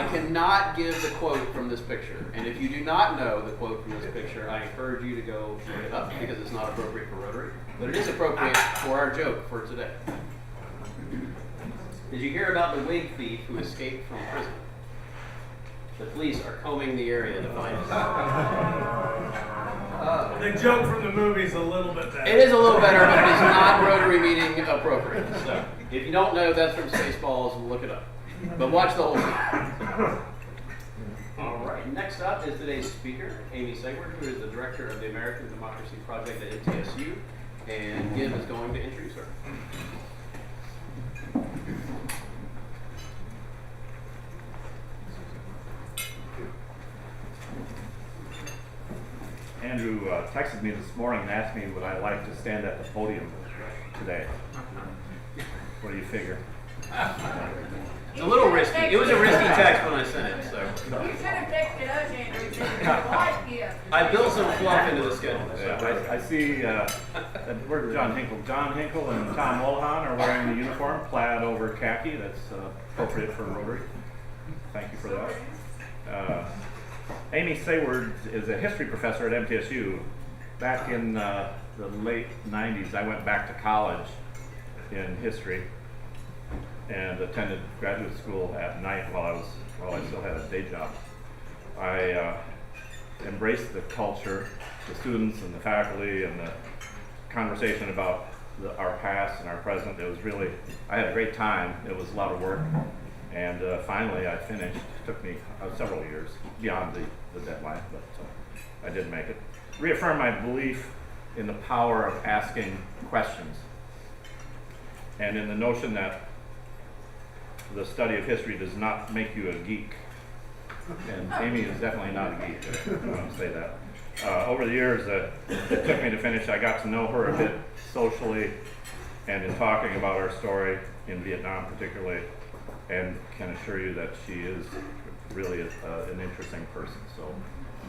I cannot give the quote from this picture, and if you do not know the quote from this picture, I encourage you to go look it up because it's not appropriate for Rotary, but it is appropriate for our joke for today. Did you hear about the wig thief who escaped from prison? The police are combing the area to find him. The joke from the movie is a little bit better. It is a little better, but it is not Rotary meeting appropriate. So if you don't know that's from Spaceballs, look it up. But watch the whole thing. All right, next up is today's speaker, Amy Sayward, who is the director of the American Democracy Project at MTSU, and Gib is going to introduce her. Andrew texted me this morning and asked me would I like to stand at the podium today. What do you figure? It's a little risky. It was a risky text when I sent it, so. You should have texted us, Andrew. I built some fluff into the schedule. Yeah, I see, where's John Hinkle? John Hinkle and Tom Mullihan are wearing the uniform, plaid over khaki. That's appropriate for Rotary. Thank you for that. Amy Sayward is a history professor at MTSU. Back in the late 90s, I went back to college in history and attended graduate school at night while I still had a day job. I embraced the culture, the students and the faculty, and the conversation about our past and our present. It was really, I had a great time. It was a lot of work. And finally I finished. It took me several years beyond the deadline, but I did make it. Reaffirm my belief in the power of asking questions and in the notion that the study of history does not make you a geek. And Amy is definitely not a geek, I want to say that. Over the years that it took me to finish, I got to know her a bit socially and in talking about our story in Vietnam particularly, and can assure you that she is really an interesting person. So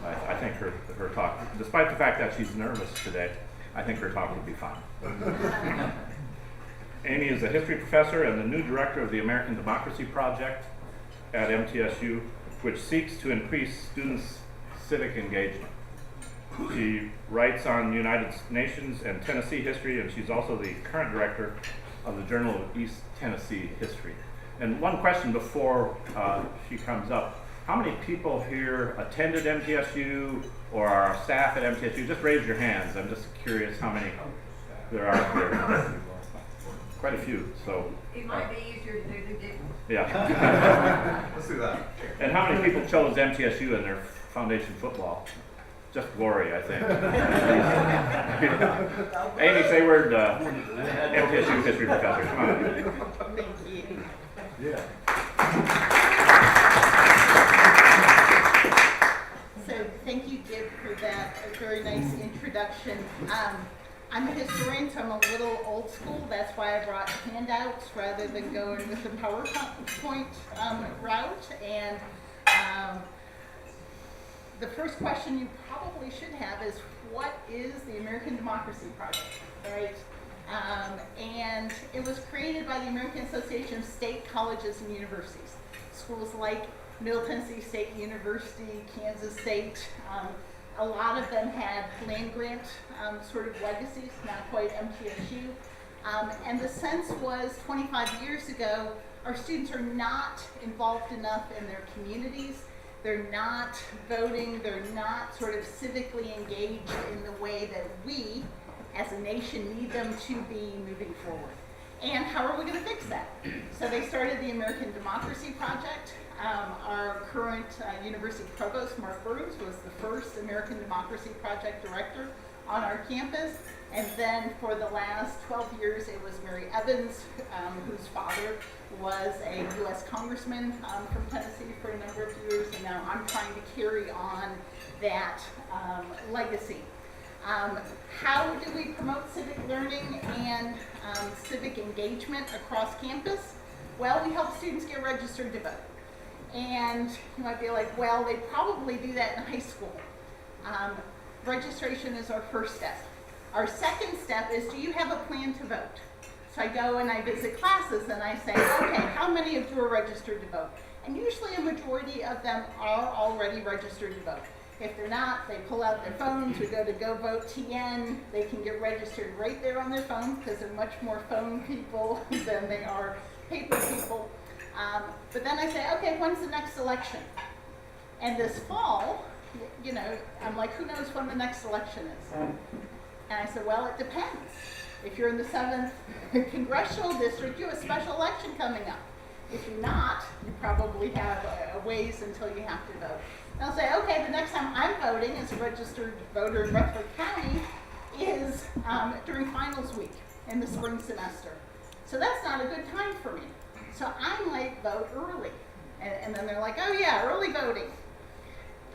I think her talk, despite the fact that she's nervous today, I think her talk will be fine. Amy is a history professor and the new director of the American Democracy Project at MTSU, which seeks to increase students' civic engagement. She writes on United Nations and Tennessee history, and she's also the current director of the Journal of East Tennessee History. And one question before she comes up, how many people here attended MTSU or are staff at MTSU? Just raise your hands. I'm just curious how many there are here. Quite a few, so. It might be easier to do the dig. Yeah. Let's do that. And how many people chose MTSU in their foundation football? Just Lori, I think. Amy Sayward, MTSU history professor. Come on. Thank you. Yeah. So thank you, Gib, for that very nice introduction. I'm a historian, so I'm a little old school. That's why I brought handouts rather than going with the PowerPoint route. And the first question you probably should have is, what is the American Democracy Project, right? And it was created by the American Association of State Colleges and Universities. Schools like Middle Tennessee State University, Kansas State, a lot of them had land grant sort of legacies, not quite MTSU. And the sense was 25 years ago, our students are not involved enough in their communities. They're not voting, they're not sort of civically engaged in the way that we, as a nation, need them to be moving forward. And how are we going to fix that? So they started the American Democracy Project. Our current university provost, Mark Burroughs, was the first American Democracy Project director on our campus. And then for the last 12 years, it was Mary Evans, whose father was a U.S. congressman from Tennessee for a number of years. And now I'm trying to carry on that legacy. How do we promote civic learning and civic engagement across campus? Well, we help students get registered to vote. And you might be like, well, they probably do that in high school. Registration is our first step. Our second step is, do you have a plan to vote? So I go and I visit classes and I say, okay, how many of you are registered to vote? And usually a majority of them are already registered to vote. If they're not, they pull out their phones, we go to Go Vote TN, they can get registered right there on their phone because they're much more phone people than they are paper people. But then I say, okay, when's the next election? And this fall, you know, I'm like, who knows when the next election is? And I said, well, it depends. If you're in the 7th congressional district, you have a special election coming up. If you're not, you probably have a ways until you have to vote. And I'll say, okay, the next time I'm voting as a registered voter in Rutherford County is during finals week in the spring semester. So that's not a good time for me. So I might vote early. And then they're like, oh yeah, early voting.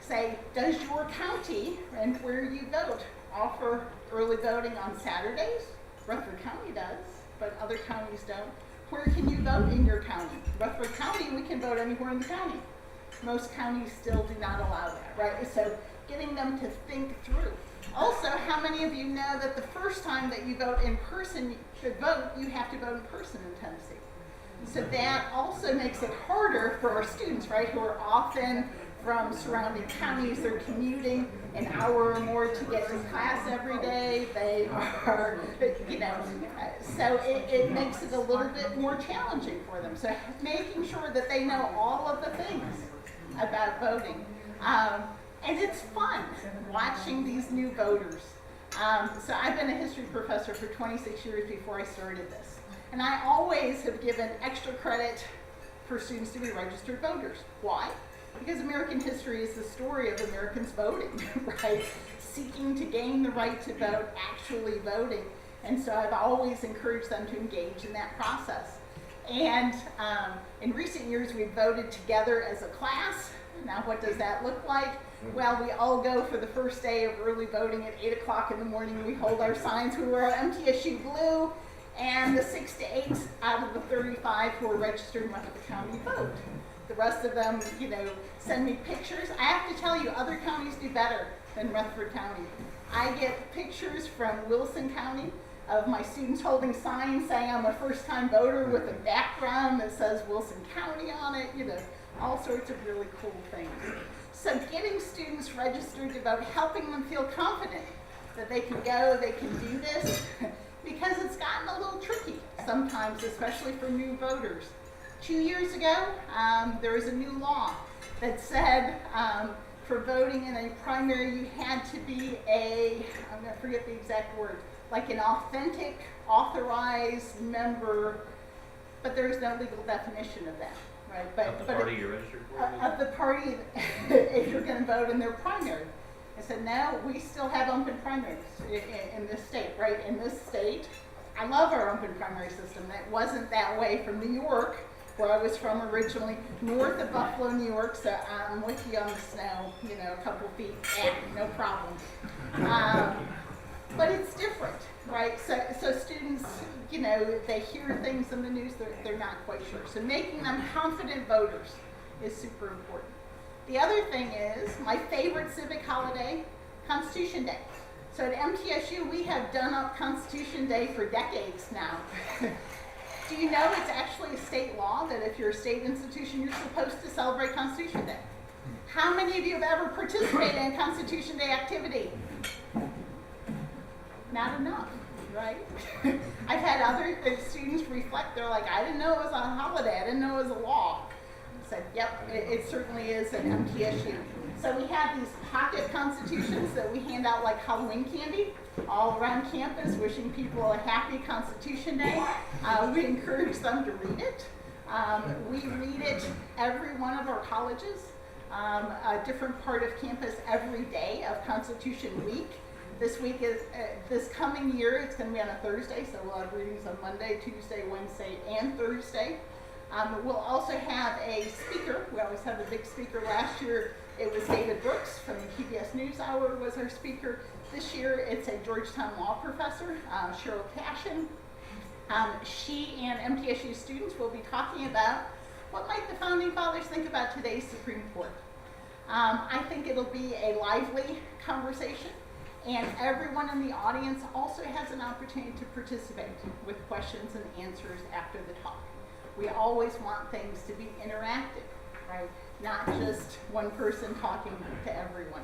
Say, does your county and where you vote offer early voting on Saturdays? Rutherford County does, but other counties don't. Where can you vote in your county? Rutherford County, we can vote anywhere in the county. Most counties still do not allow that, right? So getting them to think through. Also, how many of you know that the first time that you vote in person, you have to vote in person in Tennessee? So that also makes it harder for our students, right, who are often from surrounding counties. They're commuting an hour or more to get to class every day. They are, you know, so it makes it a little bit more challenging for them. So making sure that they know all of the things about voting. And it's fun watching these new voters. So I've been a history professor for 26 years before I started this. And I always have given extra credit for students to be registered voters. Why? Because American history is the story of Americans voting, right? Seeking to gain the right to vote, actually voting. And so I've always encouraged them to engage in that process. And in recent years, we've voted together as a class. Now, what does that look like? Well, we all go for the first day of early voting at 8 o'clock in the morning. We hold our signs. We wear our MTSU blue. And the 6 to 8 out of the 35 who are registered in Rutherford County vote. The rest of them, you know, send me pictures. I have to tell you, other counties do better than Rutherford County. I get pictures from Wilson County of my students holding signs saying I'm a first-time voter with a background that says Wilson County on it, you know, all sorts of really cool things. So getting students registered to vote, helping them feel confident that they can go, they can do this, because it's gotten a little tricky sometimes, especially for new voters. 2 years ago, there was a new law that said for voting in a primary, you had to be I'm going to forget the exact word, like an authentic, authorized member, but there's no legal definition of that, right? But, of the party you're registered for? Of the party, if you're going to vote in their primary. I said, no, we still have open primaries in this state, right? In this state, I love our open primary system. That wasn't that way from New York, where I was from originally, north of Buffalo, New York, so I'm with you on the snow, you know, a couple feet, no problem. But it's different, right? So students, you know, they hear things in the news, they're not quite sure. So making them confident voters is super important. The other thing is, my favorite civic holiday, Constitution Day. So at MTSU, we have done up Constitution Day for decades now. Do you know it's actually a state law that if you're a state institution, you're supposed to celebrate Constitution Day? How many of you have ever participated in Constitution Day activity? Not enough, right? I've had other students reflect, they're like, I didn't know it was a holiday, I didn't know it was a law. I said, yep, it certainly is at MTSU. So we have these pocket constitutions that we hand out like Halloween candy all around campus, wishing people a happy Constitution Day. We encourage them to read it. We read it every one of our colleges, a different part of campus every day of Constitution Week. This week is, this coming year, it's going to be on a Thursday, so we'll have readings on Monday, Tuesday, Wednesday, and Thursday. We'll also have a speaker. We always have a big speaker. Last year, it was David Brooks from the PBS NewsHour was our speaker. This year, it's a Georgetown law professor, Cheryl Cashin. She and MTSU students will be talking about what might the Founding Fathers think about today's Supreme Court. I think it'll be a lively conversation, and everyone in the audience also has an opportunity to participate with questions and answers after the talk. We always want things to be interactive. right? Not just one person talking to everyone.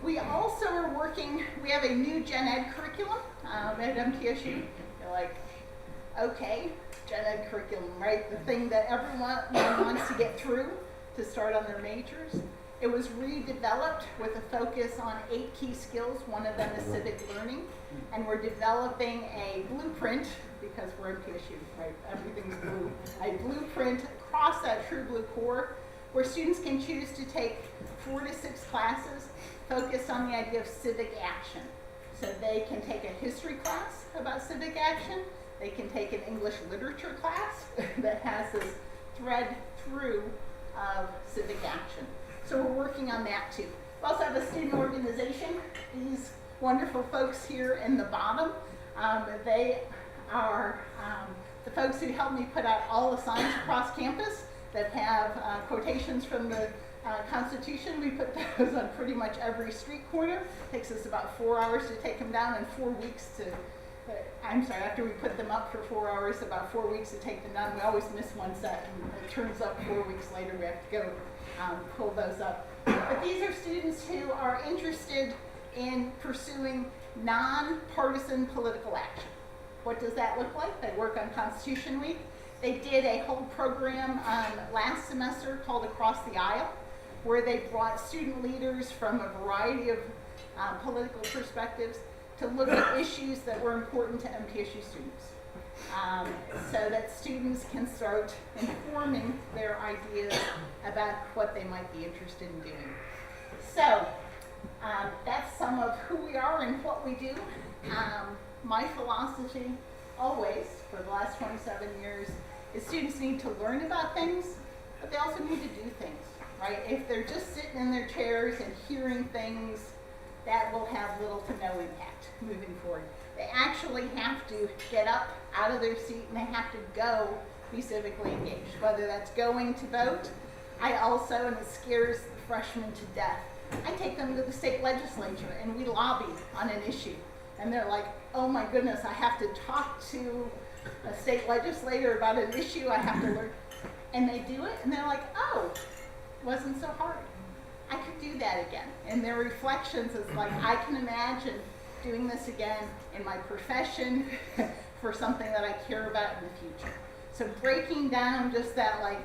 We also are working, we have a new gen ed curriculum at MTSU. You're like, okay, gen ed curriculum, right? The thing that everyone wants to get through to start on their majors. It was redeveloped with a focus on 8 key skills. One of them is civic learning. And we're developing a blueprint, because we're MTSU, right? Everything's blue. A blueprint across that true blue core where students can choose to take 4 to 6 classes focused on the idea of civic action. So they can take a history class about civic action. They can take an English literature class that has this thread through of civic action. So we're working on that too. We also have a student organization. These wonderful folks here in the bottom, they are the folks who helped me put out all the signs across campus that have quotations from the Constitution. We put those on pretty much every street corner. It takes us about 4 hours to take them down and 4 weeks to, after we put them up for 4 hours, about 4 weeks to take them down. We always miss one set, and it turns up 4 weeks later we have to go pull those up. But these are students who are interested in pursuing non-partisan political action. What does that look like? They work on Constitution Week. They did a whole program last semester called Across the Aisle, where they brought student leaders from a variety of political perspectives to look at issues that were important to MTSU students, so that students can start informing their ideas about what they might be interested in doing. So that's some of who we are and what we do. My philosophy always, for the last 27 years, is students need to learn about things, but they also need to do things, right? If they're just sitting in their chairs and hearing things, that will have little to no impact moving forward. They actually have to get up out of their seat and they have to go be civically engaged, whether that's going to vote. I also, and it scares the freshmen to death, I take them to the state legislature and we lobby on an issue. And they're like, oh my goodness, I have to talk to a state legislator about an issue I have to learn. And they do it and they're like, oh, it wasn't so hard. I could do that again. And their reflections is like, I can imagine doing this again in my profession for something that I care about in the future. So breaking down just that like,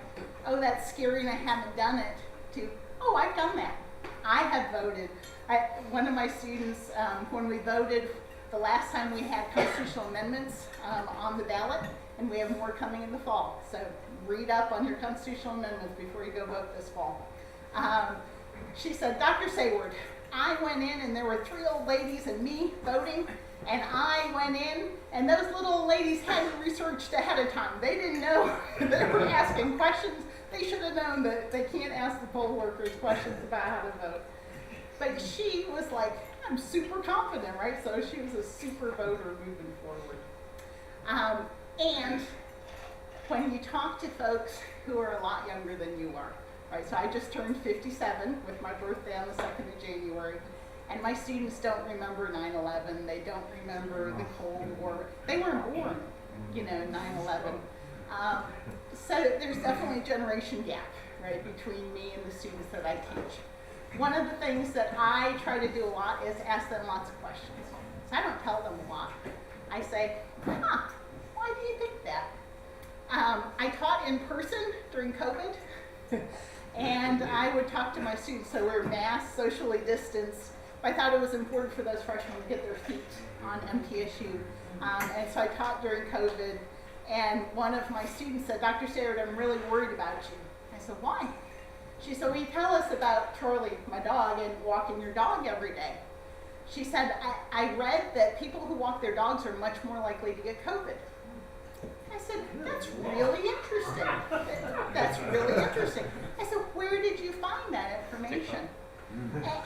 oh, that's scary and I haven't done it, to, oh, I've done that. I have voted. One of my students, when we voted the last time, we had constitutional amendments on the ballot, and we have more coming in the fall. So read up on your constitutional amendments before you go vote this fall. She said, Dr. Sayward, I went in and there were 3 old ladies and me voting, and I went in and those little old ladies hadn't researched ahead of time. They didn't know they were asking questions. They should have known that they can't ask the poll workers questions about how to vote. But she was like, I'm super confident, right? So she was a super voter moving forward. And when you talk to folks who are a lot younger than you are, right? So I just turned 57 with my birthday on the 2nd of January. And my students don't remember 9/11. They don't remember the Cold War. They weren't born, 9/11. So there's definitely a generation gap, right, between me and the students that I teach. One of the things that I try to do a lot is ask them lots of questions. So I don't tell them a lot. I say, why do you think that? I taught in person during COVID, and I would talk to my students. So we're mass, socially distanced. I thought it was important for those freshmen to get their feet on MTSU. And so I taught during COVID, and one of my students said, Dr. Sayward, I'm really worried about you. I said, why? She said, well, you tell us about Charlie, my dog, and walking your dog every day. She said, I read that people who walk their dogs are much more likely to get COVID. I said, that's really interesting. That's really interesting. I said, where did you find that information?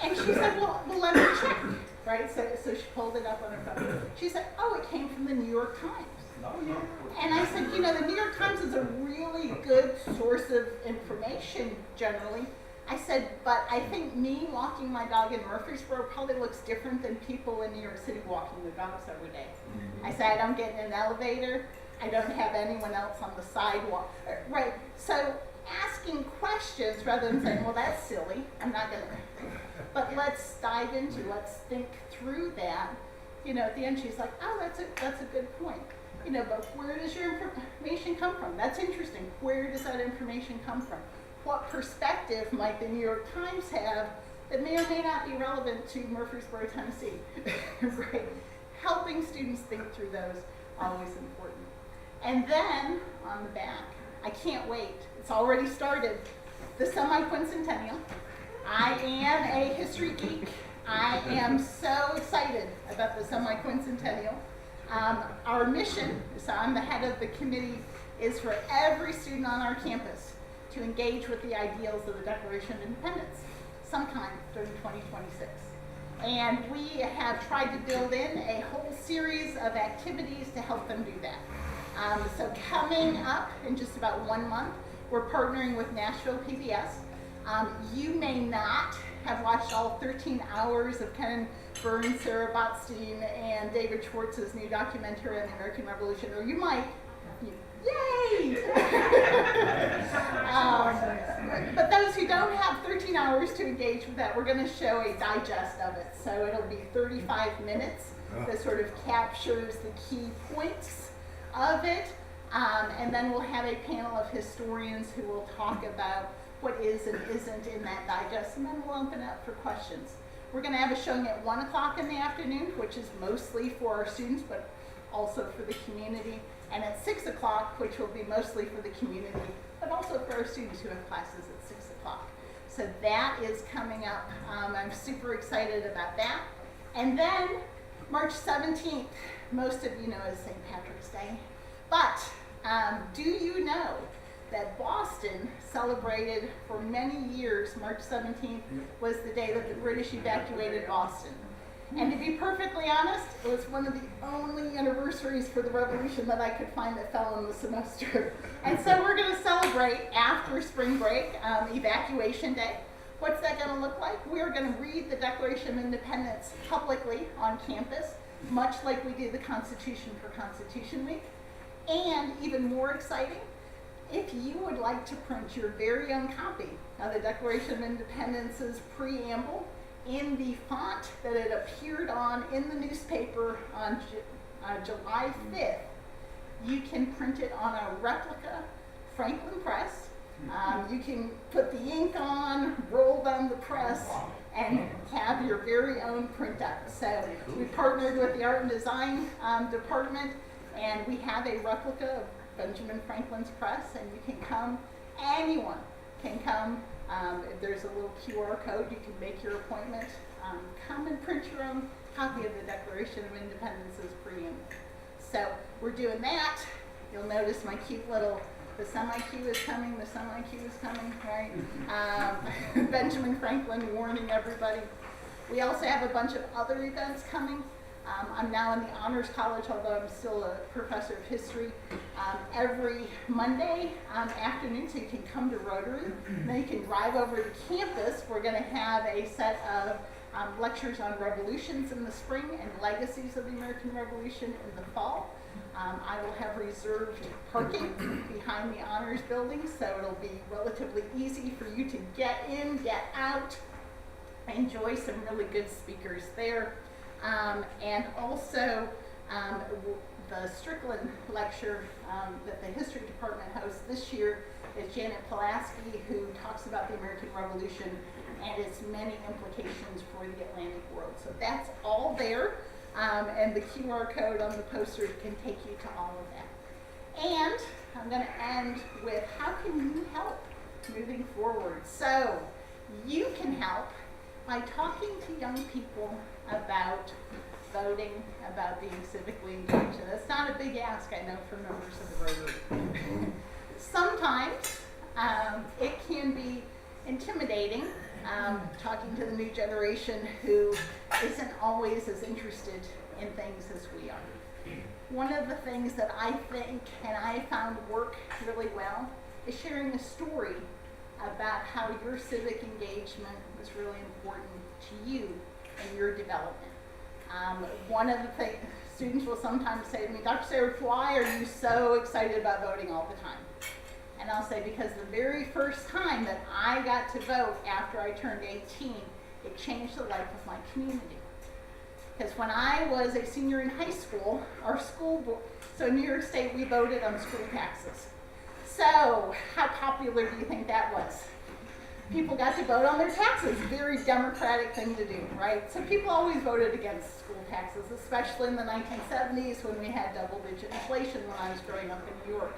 And she said, well, let me check, right? So she pulled it up on her phone. She said, oh, it came from the New York Times. And I said, the New York Times is a really good source of information generally. I said, but I think me walking my dog in Murfreesboro probably looks different than people in New York City walking their dogs every day. I said, I don't get in an elevator. I don't have anyone else on the sidewalk, right? So, asking questions rather than saying, well, that's silly, I'm not gonna, but let's dive into, let's think through that. You know, at the end she's like, oh, that's a good point. You know, but where does your information come from? That's interesting. Where does that information come from? What perspective might the New York Times have that may or may not be relevant to Murfreesboro, Tennessee? Right? Helping students think through those, always important. And then, on the back, I can't wait. It's already started. The semi-quincentennial. I am a history geek. I am so excited about the semi-quincentennial. Our mission, so I'm the head of the committee, is for every student on our campus to engage with the ideals of the Declaration of Independence sometime during 2026. And we have tried to build in a whole series of activities to help them do that. So coming up in just about 1 month, we're partnering with Nashville PBS. You may not have watched all 13 hours of Ken Burns, Sarah Botstein, and David Schwartz's new documentary on the American Revolution, or you might. Yay! But those who don't have 13 hours to engage with that, we're going to show a digest of it. So it'll be 35 minutes that sort of captures the key points of it. And then we'll have a panel of historians who will talk about what is and isn't in that digest, and then we'll open it up for questions. We're going to have a showing at 1 o'clock in the afternoon, which is mostly for our students, but also for the community, and at 6 o'clock, which will be mostly for the community, but also for our students who have classes at 6 o'clock. So that is coming up. I'm super excited about that. And then March 17th, most of you know is St. Patrick's Day, but do you know that Boston celebrated for many years, March 17th was the day that the British evacuated Boston. And to be perfectly honest, it was one of the only anniversaries for the Revolution that I could find that fell in the semester. And so we're going to celebrate after spring break, Evacuation Day. What's that going to look like? We're going to read the Declaration of Independence publicly on campus, much like we did the Constitution for Constitution Week. And even more exciting, if you would like to print your very own copy of the Declaration of Independence's preamble in the font that it appeared on in the newspaper on July 5th, you can print it on a replica Franklin press. You can put the ink on, roll down the press, and have your very own printout. So we partnered with the Art and Design department, and we have a replica of Benjamin Franklin's press, and you can come, anyone can come. If there's a little QR code, you can make your appointment. Come and print your own copy of the Declaration of Independence's preamble. So we're doing that. You'll notice my cute little, the semi-Q is coming, the semi-Q is coming, right? Benjamin Franklin warning everybody. We also have a bunch of other events coming. I'm now in the Honors College, although I'm still a professor of history, every Monday afternoon, so you can come to Rotary. Then you can drive over to campus. We're going to have a set of lectures on revolutions in the spring and legacies of the American Revolution in the fall. I will have reserved parking behind the Honors building, so it'll be relatively easy for you to get in, get out, enjoy some really good speakers there. And also the Strickland lecture that the history department hosts this year is Janet Pulaski, who talks about the American Revolution and its many implications for the Atlantic world. So that's all there, and the QR code on the poster can take you to all of that. And I'm going to end with how can you help moving forward? So you can help by talking to young people about voting, about being civically engaged. And that's not a big ask, I know, for members of the Rotary. Sometimes it can be intimidating talking to the new generation who isn't always as interested in things as we are. One of the things that I think and I found work really well is sharing a story about how your civic engagement was really important to you and your development. One of the things students will sometimes say to me, Dr. Sayward, why are you so excited about voting all the time? And And I'll say because the very first time that I got to vote after I turned 18, it changed the life of my community. Because when I was a senior in high school, our school board, so in New York State, we voted on school taxes. So how popular do you think that was? People got to vote on their taxes. Very democratic thing to do, right? So people always voted against school taxes, especially in the 1970s when we had double-digit inflation when I was growing up in New York.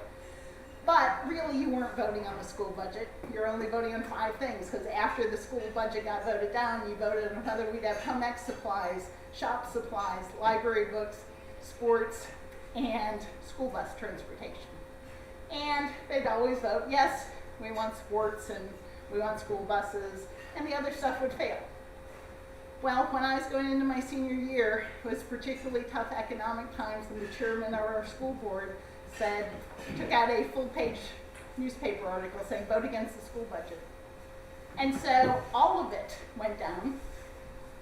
But really, you weren't voting on the school budget. You're only voting on 5 things, because after the school budget got voted down, you voted on whether we'd have home ec supplies, shop supplies, library books, sports, and school bus transportation. And they'd always vote, yes, we want sports and we want school buses, and the other stuff would fail. Well, when I was going into my senior year, it was particularly tough economic times, and the chairman of our school board took out a full-page newspaper article saying, vote against the school budget. And so all of it went down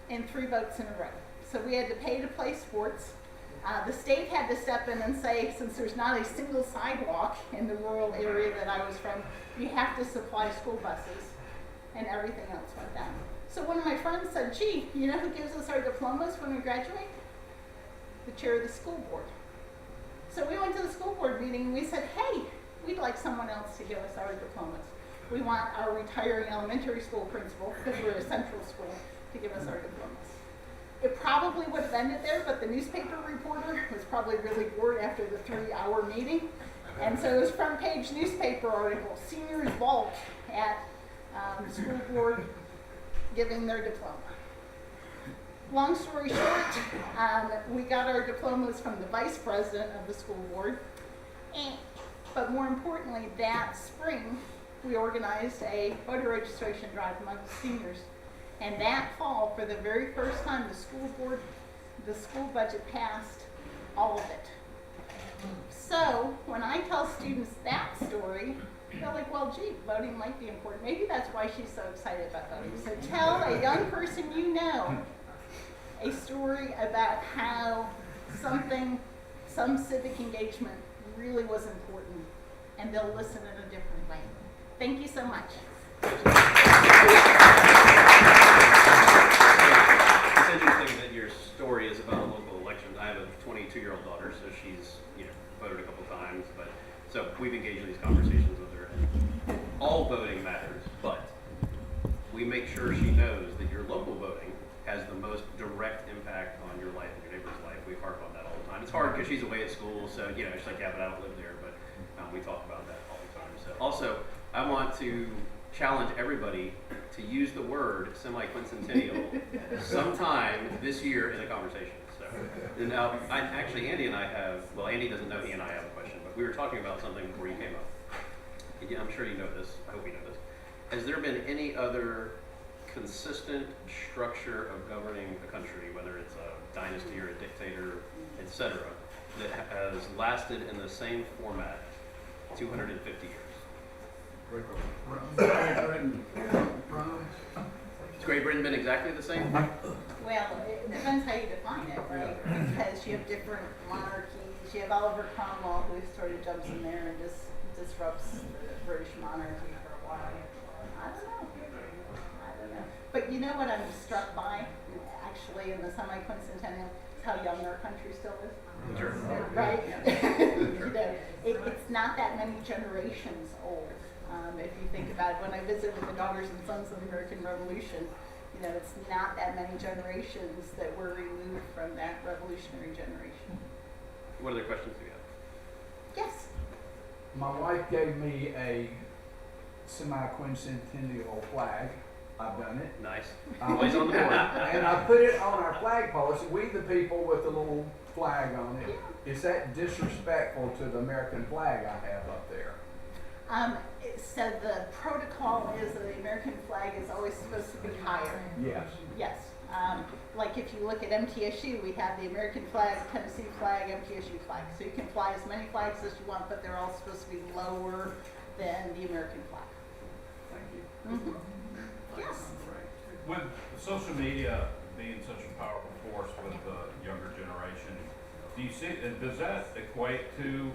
in 3 votes in a row. So we had to pay to play sports. The state had to step in and say, since there's not a single sidewalk in the rural area that I was from, you have to supply school buses, and everything else went down. So one of my friends said, gee, you know who gives us our diplomas when we graduate? The chair of the school board. So we went to the school board meeting and we said, hey, we'd like someone else to give us our diplomas. We want our retiring elementary school principal, because we're a central school, to give us our diplomas. It probably would have ended there, but the newspaper reporter was probably really bored after the 3-hour meeting. And so it was front page newspaper article, seniors balk at the school board giving their diploma. Long story short, we got our diplomas from the vice president of the school board. But more importantly, that spring, we organized a voter registration drive among the seniors. And that fall, for the very first time, the school budget passed all of it. So when I tell students that story, they're like, well, gee, voting might be important. Maybe that's why she's so excited about voting. So tell a young person you know a story about how some civic engagement really was important, and they'll listen in a different way. Thank you so much. It's interesting that your story is about local elections. I have a 22-year-old daughter, so she's voted a couple times, but so we've engaged in these conversations with her. And all voting matters, but we make sure she knows that your local voting has the most direct impact on your life and your neighbor's life. We harp on that all the time. It's hard because she's away at school, so she's like, yeah, but I don't live there. But we talk about that all the time. So also, I want to challenge everybody to use the word semi-quincentennial sometime this year in a conversation. So, and now, Andy and I have, well, Andy doesn't know he and I have a question, but we were talking about something before you came up. Yeah, I'm sure you know this. I hope you know this. Has there been any other consistent structure of governing a country, whether it's a dynasty or a dictator, etc., that has lasted in the same format 250 years? Has Great Britain been exactly the same? Well, it depends how you define it, right? Because you have different monarchies. You have Oliver Cromwell, who sort of jumps in there and just disrupts the British monarchy for a while. I don't know. But you know what I'm struck by, actually, in the semi-quincentennial, is how young our country still is. Sure. Right? It's not that many generations old. If you think about it, when I visited the Daughters and Sons of the American Revolution, it's not that many generations that were removed from that revolutionary generation. What other questions do you have? Yes. My wife gave me a semi-quincentennial flag. I've done it. Nice. Always on the board. And I put it on our flag policy, we the people with the little flag on it. Yeah. Is that disrespectful to the American flag I have up there? So the protocol is that the American flag is always supposed to be higher. Yes. Yes. Like if you look at MTSU, we have the American flag, Tennessee flag, MTSU flag. So you can fly as many flags as you want, but they're all supposed to be lower than the American flag. Thank you. Mm-hmm. Yes. With social media being such a powerful force with the younger generation, do you see, does that equate to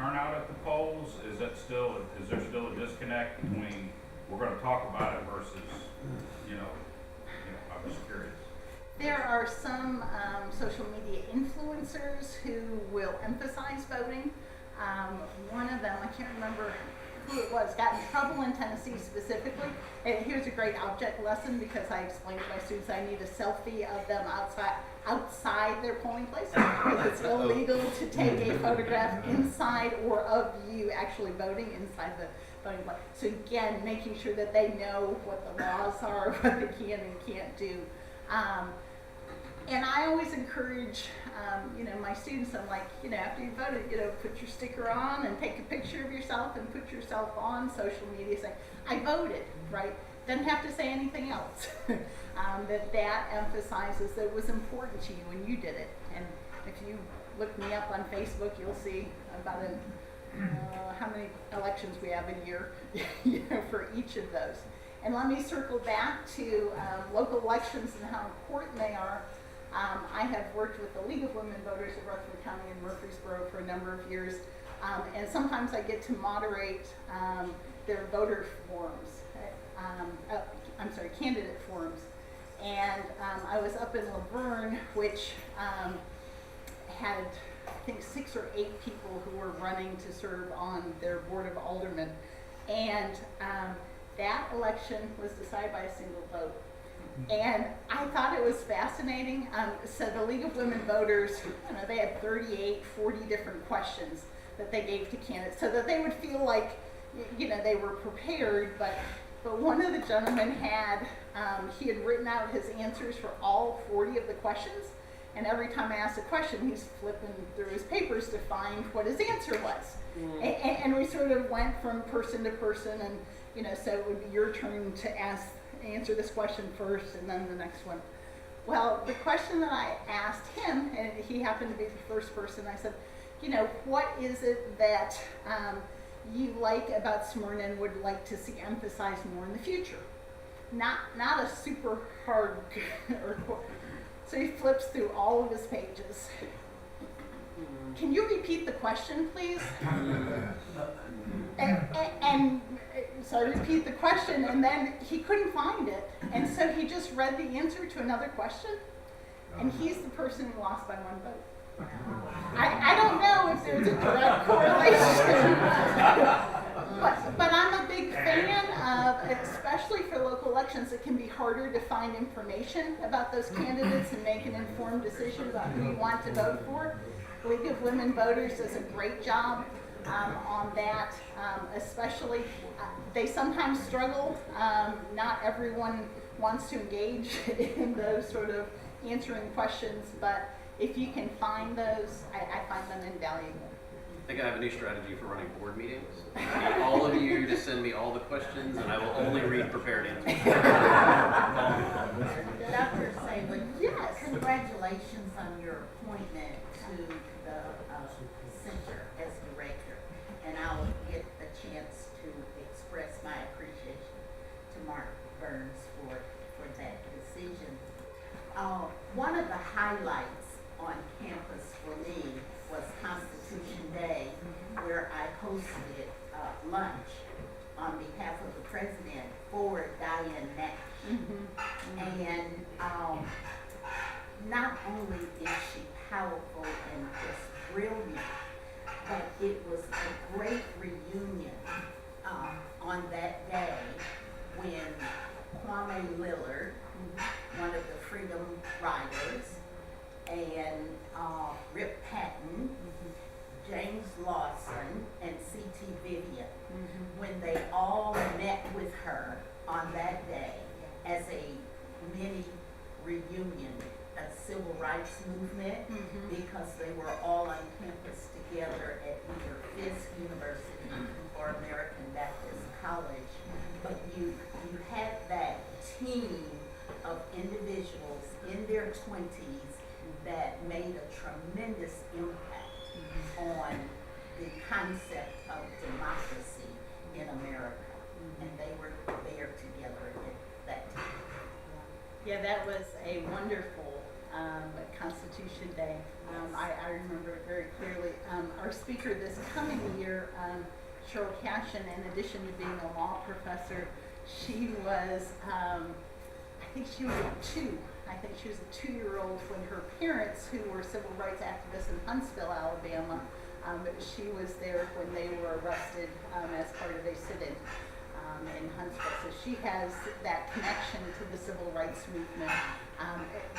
turnout at the polls? Is there still a disconnect between we're gonna talk about it versus, I'm just curious. There are some social media influencers who will emphasize voting. One of them, I can't remember who it was, got in trouble in Tennessee specifically. And here's a great object lesson because I explained to my students I need a selfie of them outside their polling place because it's illegal to take a photograph inside or of you actually voting inside the voting place. So again, making sure that they know what the laws are, what they can and can't do. And I always encourage, my students, I'm like, after you voted, put your sticker on and take a picture of yourself and put yourself on social media saying, I voted, right? Doesn't have to say anything else. that emphasizes that it was important to you when you did it. And if you look me up on Facebook, you'll see about how many elections we have a year, for each of those. And let me circle back to local elections and how important they are. I have worked with the League of Women Voters of Rutherford County and Murfreesboro for a number of years, and sometimes I get to moderate their voter forums. Candidate forums. And I was up in Laverne, which had, I think, 6 or 8 people who were running to serve on their Board of Aldermen. And that election was decided by a single vote. And I thought it was fascinating. So the League of Women Voters, they had 38, 40 different questions that they gave to candidates so that they would feel like, they were prepared. But one of the gentlemen he had written out his answers for all 40 of the questions. And every time I asked a question, he's flipping through his papers to find what his answer was. And we sort of went from person to person and, so it would be your turn to answer this question first and then the next one. Well, the question that I asked him, and he happened to be the first person, I said, what is it that you like about Smyrna and would like to see emphasized more in the future? Not a super hard, so he flips through all of his pages. Can you repeat the question, please? And so I repeat the question, and then he couldn't find it, and so he just read the answer to another question, and he's the person who lost by 1 vote. I don't know if there's a direct correlation, but I'm a big fan of, especially for local elections, it can be harder to find information about those candidates and make an informed decision about who you want to vote for. League of Women Voters does a great job on that, especially they sometimes struggle. Not everyone wants to engage in those sort of answering questions, but if you can find those, I find them invaluable. I think I have a new strategy for running board meetings. I need all of you to send me all the questions, and I will only read prepared answers. Dr. Sayward, Yes. congratulations on your appointment to the center as director. And I'll get a chance to express my appreciation to Mark Burns for that decision. One of the highlights on campus for me was Constitution Day, where I hosted lunch on behalf of the president for Diane Nash. And not only is she powerful and just brilliant, but it was a great reunion on that day when Kwame Lillard, one of the Freedom Riders, and Rip Patton, James Lawson, and C.T. Vivian, when they all met with her on that day as a mini reunion, a civil rights movement, because they were all on campus together at either Fisk University or American Baptist College. But you had that team of individuals in their 20s that made a tremendous impact on the concept of democracy in America. And they were there together at that time. Yeah, that was a wonderful Constitution Day. I remember it very clearly. Our speaker this coming year, Cheryl Cashin, in addition to being a law professor, she was, I think she was a 2-year-old when her parents, who were civil rights activists in Huntsville, Alabama, she was there when they were arrested as part of a sit-in in Huntsville. So she has that connection to the civil rights movement.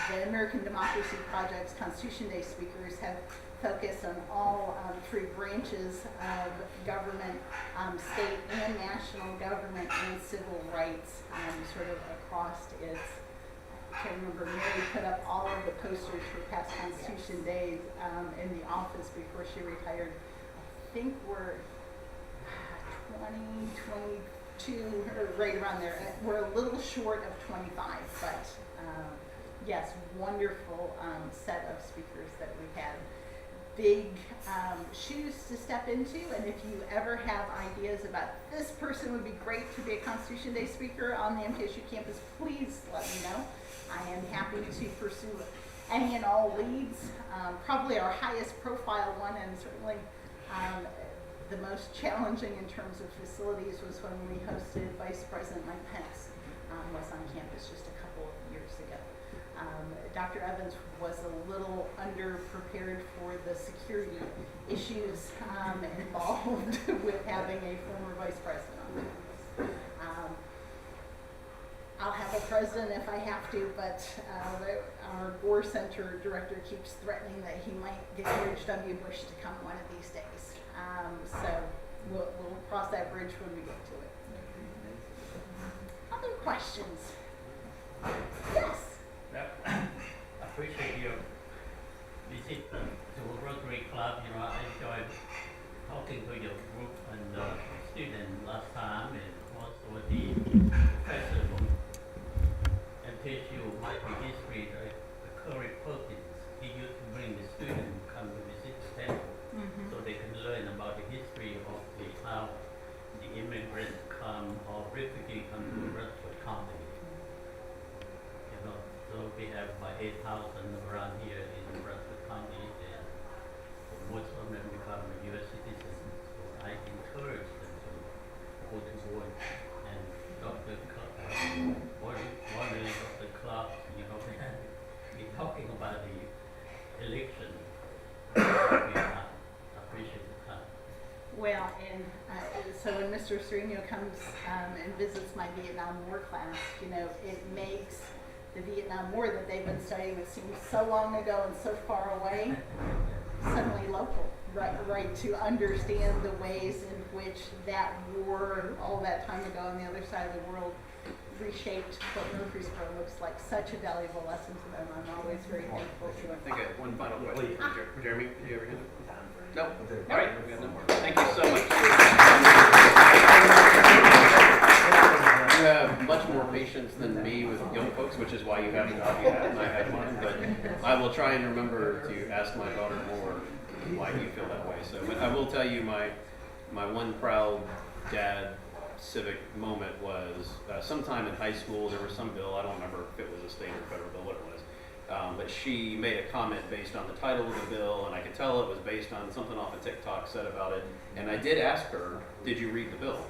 The American Democracy Project's Constitution Day speakers have focused on all 3 branches of government, state and national government, and civil rights, sort of across its. I can't remember, Mary put up all of the posters for past Constitution Days in the office before she retired. I think we're 22, or right around there. We're a little short of 25, but yes, wonderful set of speakers that we had. Big shoes to step into, and if you ever have ideas about this person would be great to be a Constitution Day speaker on the MTSU campus, please let me know. I am happy to pursue any and all leads. Probably our highest profile one, and certainly the most challenging in terms of facilities, was when we hosted Vice President Mike Pence was on campus just a couple of years ago. Dr. Evans was a little underprepared for the security issues involved with having a former vice president on campus. I'll have a president if I have to, but our Gore Center director keeps threatening that he might get George W. Bush to come one of these days. So we'll cross that bridge when we get to it. Other questions? Yes. I appreciate your visit to Rotary Club. You know, I enjoyed talking to your group and student last time, and also the professor from MTSU Michael History, Curry Perkins. He used to bring the students who come to visit the temple, so they can learn about the history of how the immigrants come, or refugees come to Rutherford County. So we have about 8,000 around here in Rutherford County, and most of them become U.S. citizens. So I encourage them to go to work, and Dr. Warner, Dr. Clark, you know, be talking about the election. I appreciate the time. Well, and so when Mr. Sereno comes and visits my Vietnam War class, you know, it makes the Vietnam War that they've been studying that seems so long ago and so far away, suddenly local, right, to understand the ways in which that war, all that time ago on the other side of the world, reshaped what Murfreesboro looks like. Such a valuable lesson to them. I'm always very thankful to them. I think I have one final question for Jeremy. Did you ever get it? No. All right, we got no more. Thank you so much. You have much more patience than me with young folks, which is why you have the job you have and I have mine. But I will try and remember to ask my daughter more, why do you feel that way? So, but I will tell you my one proud dad civic moment was sometime in high school. There was some bill, I don't remember if it was a state or federal bill, what it was. But she made a comment based on the title of the bill, and I could tell it was based on something off of TikTok said about it. And I did ask her, did you read the bill?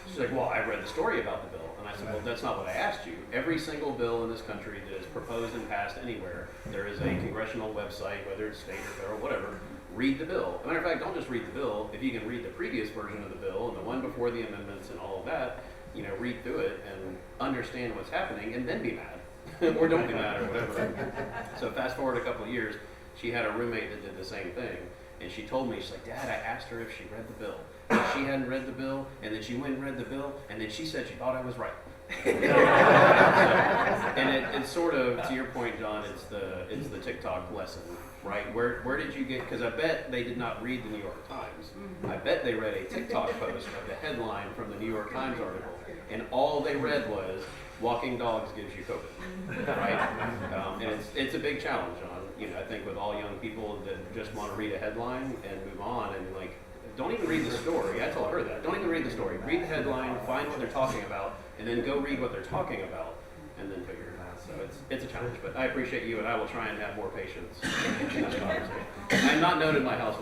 She's like, well, I read the story about the bill. And I said, well, that's not what I asked you. Every single bill in this country that is proposed and passed anywhere, there is a congressional website, whether it's state or federal, whatever. Read the bill. As a matter of fact, don't just read the bill. If you can read the previous version of the bill and the one before the amendments and all of that, you know, read through it and understand what's happening, and then be mad. Or don't be mad or whatever. So fast forward a couple of years, she had a roommate that did the same thing. And she told me, she's like, Dad, I asked her if she read the bill. And she hadn't read the bill, and then she went and read the bill, and then she said she thought I was right. And it's sort of, to your point, John, it's the TikTok lesson, right? Where did you get, because I bet they did not read the New York Times. I bet they read a TikTok post of the headline from the New York Times article, and all they read was, walking dogs gives you COVID, right? And it's a big challenge, John. You know, I think with all young people that just want to read a headline and move on, and like, don't even read the story. I told her that. Don't even read the story. Read the headline, find what they're talking about, and then go read what they're talking about, and then figure it out. So it's a challenge, but I appreciate you, and I will try and have more patience in this conversation. I'm not known in my household